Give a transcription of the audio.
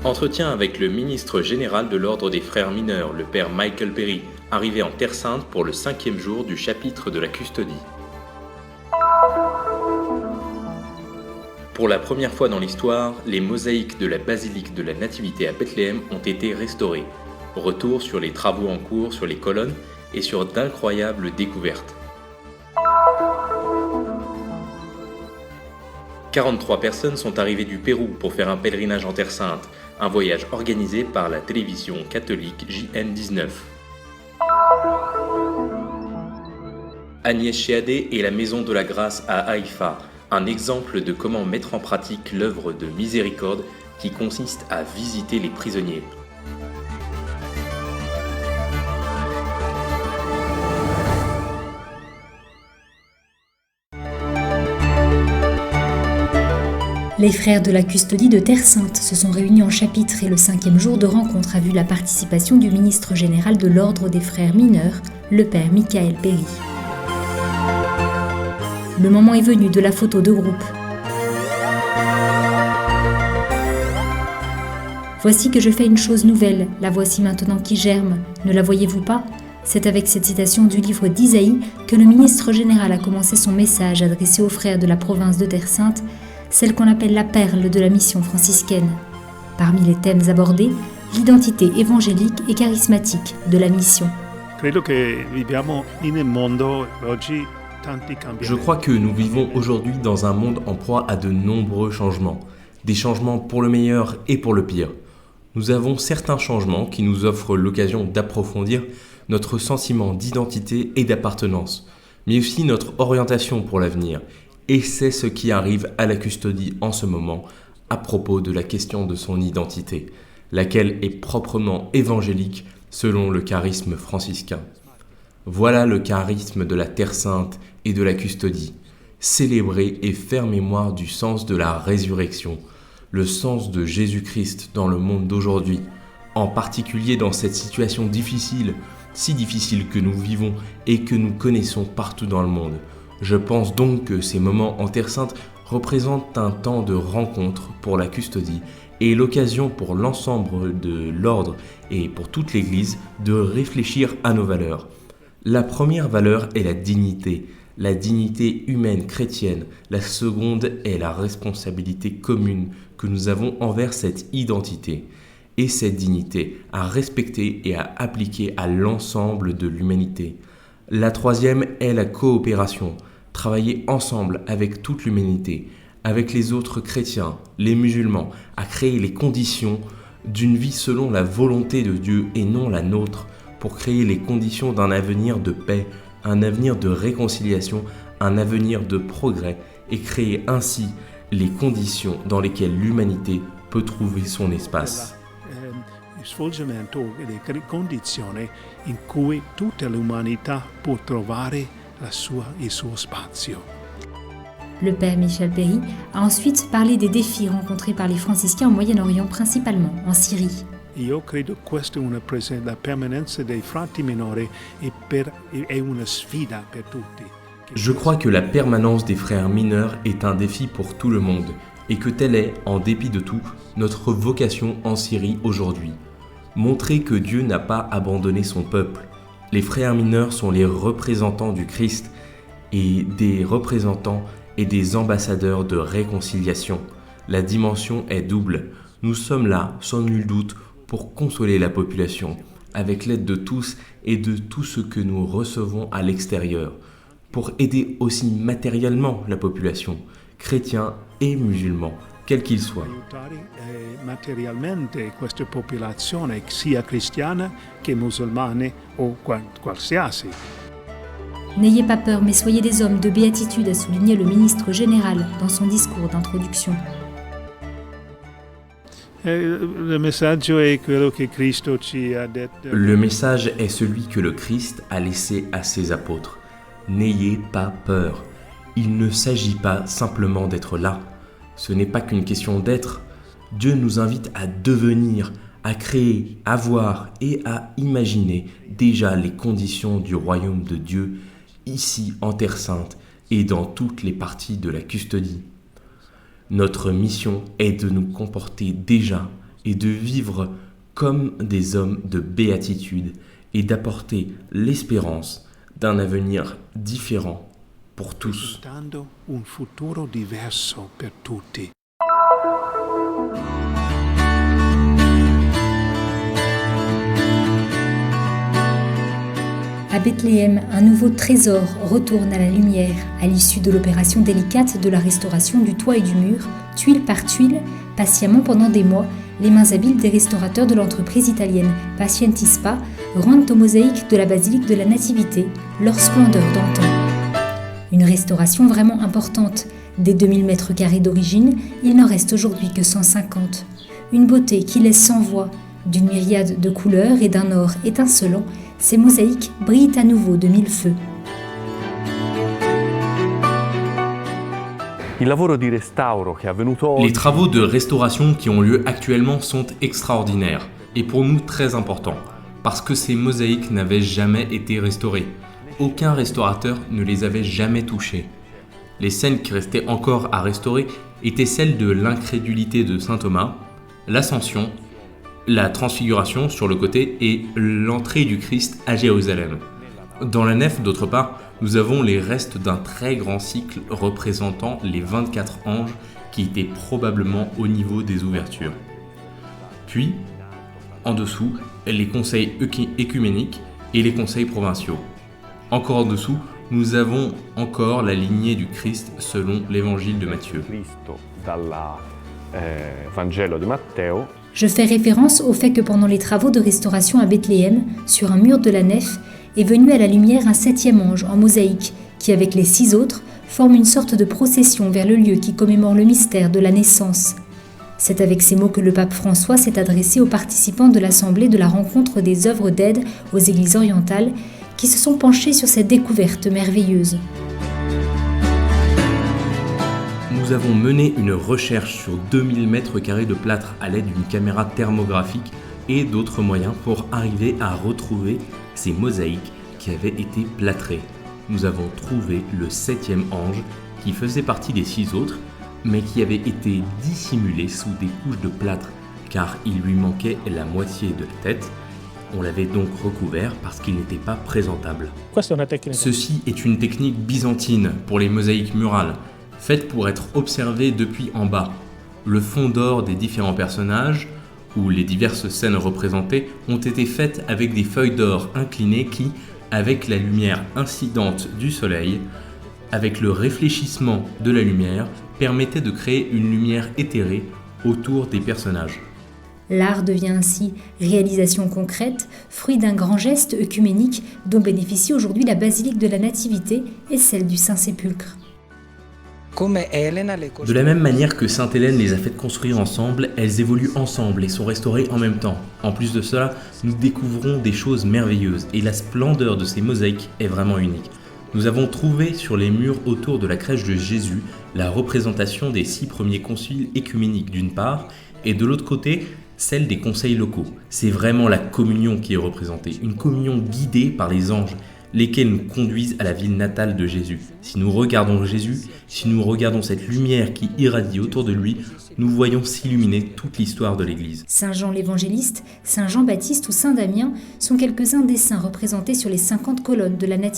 Entretien avec le ministre général de l'Ordre des Frères mineurs, le père Michael Perry, arrivé en Terre Sainte pour le 5e jour du chapitre de la custodie. Pour la première fois dans l'histoire, les mosaïques de la basilique de la Nativité à Bethléem ont été restaurées. Retour sur les travaux en cours sur les colonnes et sur d'incroyables découvertes. 43 personnes sont arrivées du Pérou pour faire un pèlerinage en Terre Sainte, un voyage organisé par la télévision catholique JN19. Agnès Chéadé et la Maison de la Grâce à Haïfa, un exemple de comment mettre en pratique l'œuvre de miséricorde qui consiste à visiter les prisonniers. Les frères de la custodie de Terre Sainte se sont réunis en chapitre et le 5e jour de rencontre a vu la participation du ministre général de l'Ordre des Frères mineurs, le père Michael Perry. Le moment est venu de la photo de groupe. Voici que je fais une chose nouvelle, la voici maintenant qui germe. Ne la voyez-vous pas ? C'est avec cette citation du livre d'Isaïe que le ministre général a commencé son message adressé aux frères de la province de Terre Sainte, celle qu'on appelle la perle de la mission franciscaine. Parmi les thèmes abordés, l'identité évangélique et charismatique de la mission. Je crois que nous vivons aujourd'hui dans un monde en proie à de nombreux changements, des changements pour le meilleur et pour le pire. Nous avons certains changements qui nous offrent l'occasion d'approfondir notre sentiment d'identité et d'appartenance, mais aussi notre orientation pour l'avenir. Et c'est ce qui arrive à la custodie en ce moment à propos de la question de son identité, laquelle est proprement évangélique selon le charisme franciscain. Voilà le charisme de la Terre Sainte et de la custodie. Célébrer et faire mémoire du sens de la résurrection, le sens de Jésus-Christ dans le monde d'aujourd'hui, en particulier dans cette situation difficile, si difficile que nous vivons et que nous connaissons partout dans le monde. Je pense donc que ces moments en Terre Sainte représentent un temps de rencontre pour la custodie et l'occasion pour l'ensemble de l'ordre et pour toute l'Église de réfléchir à nos valeurs. La première valeur est la dignité humaine chrétienne. La seconde est la responsabilité commune que nous avons envers cette identité et cette dignité à respecter et à appliquer à l'ensemble de l'humanité. La troisième est la coopération. Travailler ensemble avec toute l'humanité, avec les autres chrétiens, les musulmans, à créer les conditions d'une vie selon la volonté de Dieu et non la nôtre, pour créer les conditions d'un avenir de paix, un avenir de réconciliation, un avenir de progrès et créer ainsi les conditions dans lesquelles l'humanité peut trouver son espace. Svolgimento delle condizioni in cui tutta l'umanità può trovare il suo spazio. Le père Michael Perry a ensuite parlé des défis rencontrés par les franciscains au Moyen-Orient, principalement en Syrie. Io credo che questa la permanenza dei frati minori è una sfida per tutti. Je crois que la permanence des frères mineurs est un défi pour tout le monde et que telle est, en dépit de tout, notre vocation en Syrie aujourd'hui. Montrer que Dieu n'a pas abandonné son peuple. Les frères mineurs sont les représentants du Christ et des représentants et des ambassadeurs de réconciliation. La dimension est double. Nous sommes là, sans nul doute, pour consoler la population, avec l'aide de tous et de tout ce que nous recevons à l'extérieur, pour aider aussi matériellement la population, chrétiens et musulmans, quels qu'ils soient. Materialmente questa popolazione sia cristiana che musulmane o qualsiasi. N'ayez pas peur, mais soyez des hommes de béatitude, a souligné le ministre général dans son discours d'introduction. Le messaggio è quello che Cristo ci ha detto. Le message est celui que le Christ a laissé à ses apôtres. N'ayez pas peur. Il ne s'agit pas simplement d'être là. Ce n'est pas qu'une question d'être. Dieu nous invite à devenir, à créer, à voir et à imaginer déjà les conditions du royaume de Dieu, ici en Terre Sainte et dans toutes les parties de la custodie. Notre mission est de nous comporter déjà et de vivre comme des hommes de béatitude et d'apporter l'espérance d'un avenir différent pour tous. Dando un futuro diverso per tutti. À Bethléem, un nouveau trésor retourne à la lumière à l'issue de l'opération délicate de la restauration du toit et du mur, tuile par tuile, patiemment pendant des mois. Les mains habiles des restaurateurs de l'entreprise italienne Pacientispa rendent aux mosaïques de la basilique de la Nativité leur splendeur d'antan. Une restauration vraiment importante. Des 2000 mètres carrés d'origine, il n'en reste aujourd'hui que 150. Une beauté qui laisse sans voix. D'une myriade de couleurs et d'un or étincelant, ces mosaïques brillent à nouveau de mille feux. Les travaux de restauration qui ont lieu actuellement sont extraordinaires et pour nous très importants parce que ces mosaïques n'avaient jamais été restaurées. Aucun restaurateur ne les avait jamais touchées. Les scènes qui restaient encore à restaurer étaient celles de l'incrédulité de saint Thomas, l'ascension, la transfiguration sur le côté et l'entrée du Christ à Jérusalem. Dans la nef, d'autre part, nous avons les restes d'un très grand cycle représentant les 24 anges qui étaient probablement au niveau des ouvertures. Puis, en dessous, les conseils écuméniques et les conseils provinciaux. Encore en dessous, nous avons encore la lignée du Christ selon l'évangile de Matthieu. Je fais référence au fait que pendant les travaux de restauration à Bethléem, sur un mur de la nef, est venu à la lumière un 7e ange en mosaïque qui, avec les 6 autres, forme une sorte de procession vers le lieu qui commémore le mystère de la naissance. C'est avec ces mots que le pape François s'est adressé aux participants de l'Assemblée de la rencontre des œuvres d'aide aux églises orientales qui se sont penchés sur cette découverte merveilleuse. Nous avons mené une recherche sur 2000 mètres carrés de plâtre à l'aide d'une caméra thermographique et d'autres moyens pour arriver à retrouver ces mosaïques qui avaient été plâtrées. Nous avons trouvé le 7e ange qui faisait partie des 6 autres, mais qui avait été dissimulé sous des couches de plâtre car il lui manquait la moitié de la tête. On l'avait donc recouvert parce qu'il n'était pas présentable. Ceci est une technique byzantine pour les mosaïques murales, faite pour être observée depuis en bas. Le fond d'or des différents personnages, où les diverses scènes représentées, ont été faites avec des feuilles d'or inclinées qui, avec la lumière incidente du soleil, avec le réfléchissement de la lumière, permettaient de créer une lumière éthérée autour des personnages. L'art devient ainsi réalisation concrète, fruit d'un grand geste œcuménique dont bénéficie aujourd'hui la basilique de la Nativité et celle du Saint-Sépulcre. De la même manière que Sainte Hélène les a faites construire ensemble, elles évoluent ensemble et sont restaurées en même temps. En plus de cela, nous découvrons des choses merveilleuses et la splendeur de ces mosaïques est vraiment unique. Nous avons trouvé sur les murs autour de la crèche de Jésus la représentation des 6 premiers conciles écuméniques d'une part et de l'autre côté, celle des conseils locaux. C'est vraiment la communion qui est représentée, une communion guidée par les anges, lesquels nous conduisent à la ville natale de Jésus. Si nous regardons Jésus, si nous regardons cette lumière qui irradie autour de lui, nous voyons s'illuminer toute l'histoire de l'Église. Saint Jean l'Évangéliste, Saint Jean-Baptiste ou Saint Damien sont quelques-uns des saints représentés sur les 50 colonnes de la Nativité.